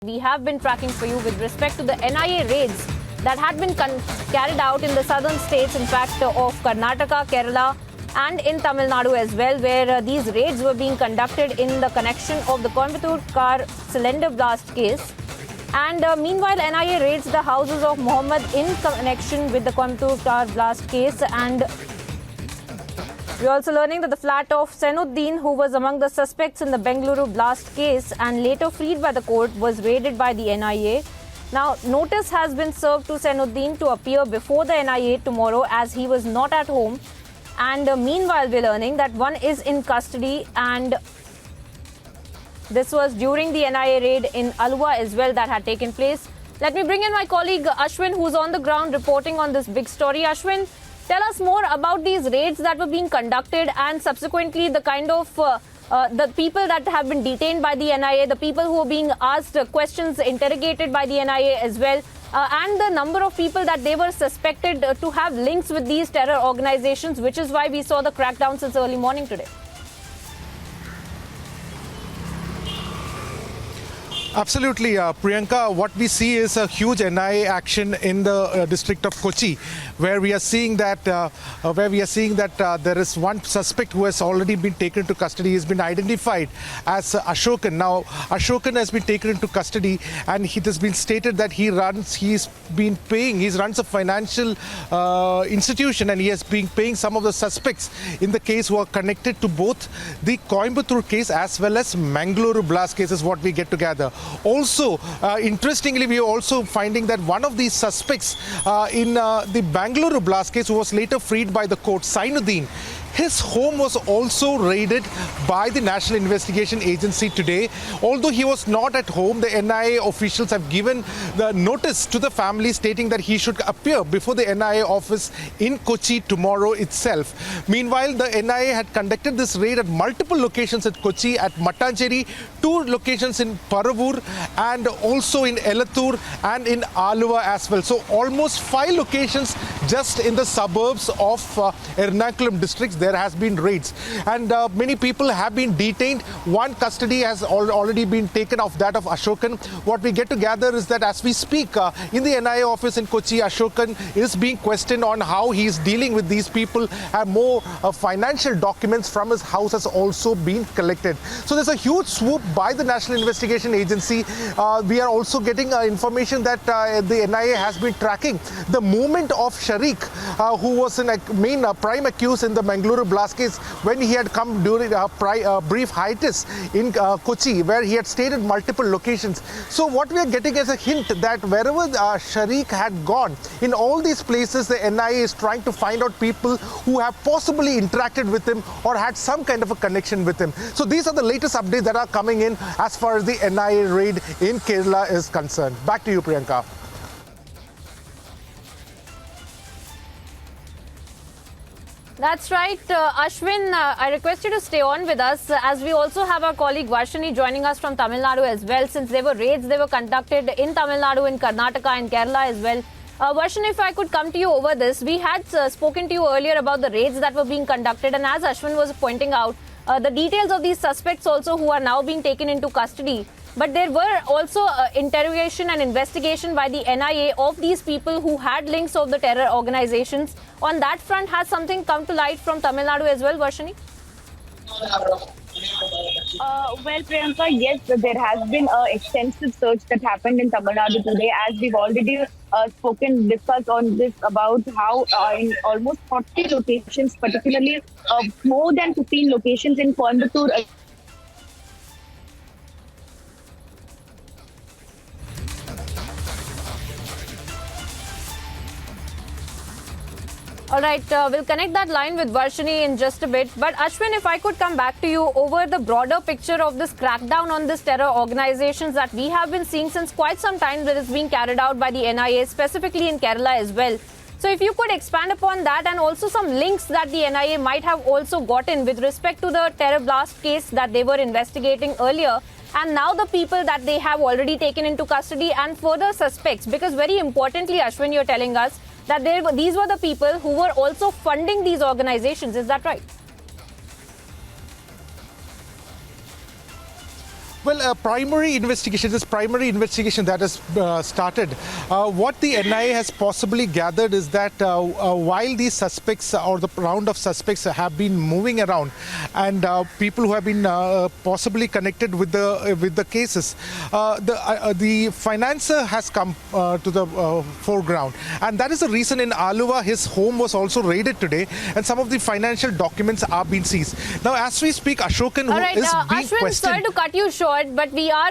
We have been tracking for you with respect to the NIA raids that had been carried out in the southern states, in fact, of Karnataka, Kerala and in Tamil Nadu as well, where these raids were being conducted in the connection of the Coimbatore car cylinder blast case. And meanwhile, NIA raids the houses of Mohammed in connection with the Coimbatore car blast case. And we're also learning that the flat of Sainuddin, who was among the suspects in the Bengaluru blast case and later freed by the court, was raided by the NIA. Now, notice has been served to Sainuddin to appear before the NIA tomorrow as he was not at home. And meanwhile, we're learning that one is in custody, and this was during the NIA raid in Alwa as well that had taken place. Let me bring in my colleague Ashwin, who's on the ground reporting on this big story. Ashwin, tell us more about these raids that were being conducted and subsequently the kind of the people that have been detained by the NIA, the people who are being asked questions, interrogated by the NIA as well, and the number of people that they were suspected to have links with these terror organizations, which is why we saw the crackdown since early morning today. Absolutely, Priyanka. What we see is a huge NIA action in the district of Kochi, where we are seeing that there is one suspect who has already been taken into custody. He has been identified as Ashokan. Now, Ashokan has been taken into custody, and it has been stated that he runs a financial institution, and he has been paying some of the suspects in the case who are connected to both the Coimbatore case as well as Mangaluru blast case, is what we get together. Also, interestingly, we are also finding that one of these suspects in the Bengaluru blast case, who was later freed by the court, Sainuddin, his home was also raided by the National Investigation Agency today. Although he was not at home, the NIA officials have given the notice to the family stating that he should appear before the NIA office in Kochi tomorrow itself. Meanwhile, the NIA had conducted this raid at multiple locations at Kochi, at Mattancherry, 2 locations in Paravur, and also in Elathur and in Aluva as well. So almost 5 locations just in the suburbs of Ernakulam districts. There has been raids, and many people have been detained. One custody has already been taken of that of Ashokan. What we get to gather is that as we speak, in the NIA office in Kochi, Ashokan is being questioned on how he is dealing with these people, and more financial documents from his house has also been collected. So there's a huge swoop by the National Investigation Agency. We are also getting information that the NIA has been tracking the movement of Sharik, who was in a main prime accused in the Mangaluru blast case when he had come during a brief hiatus in Kochi, where he had stayed at multiple locations. So what we are getting is a hint that wherever Sharik had gone, in all these places the NIA is trying to find out people who have possibly interacted with him or had some kind of a connection with him. So these are the latest updates that are coming in as far as the NIA raid in Kerala is concerned. Back to you, Priyanka. That's right, Ashwin. I request you to stay on with us as we also have our colleague Varshini joining us from Tamil Nadu as well, since there were raids they were conducted in Tamil Nadu, in Karnataka and Kerala as well. Varshini, if I could come to you over this, we had spoken to you earlier about the raids that were being conducted, and as Ashwin was pointing out, the details of these suspects also who are now being taken into custody. But there were also interrogation and investigation by the NIA of these people who had links of the terror organizations. On that front, has something come to light from Tamil Nadu as well, Varshini? Well, Priyanka, yes, there has been an extensive search that happened in Tamil Nadu today, as we've already discussed on this about how in almost 40 locations, particularly more than 15 locations in Coimbatore, All right, we'll connect that line with Varshini in just a bit. But Ashwin, if I could come back to you over the broader picture of this crackdown on this terror organizations that we have been seeing since quite some time, that is being carried out by the NIA, specifically in Kerala as well. So if you could expand upon that, and also some links that the NIA might have also gotten with respect to the terror blast case that they were investigating earlier, and now the people that they have already taken into custody and further suspects, because very importantly, Ashwin, you're telling us that these were the people who were also funding these organizations. Is that right? Well, primary investigation, this primary investigation that has started, what the NIA has possibly gathered is that while these suspects or the round of suspects have been moving around and people who have been possibly connected with the cases, the financer has come to the foreground, and that is the reason in Aluva his home was also raided today, and some of the financial documents are being seized. Now, as we speak, Ashokan, who is being Ashwin, questioned. sorry to cut you short, but we are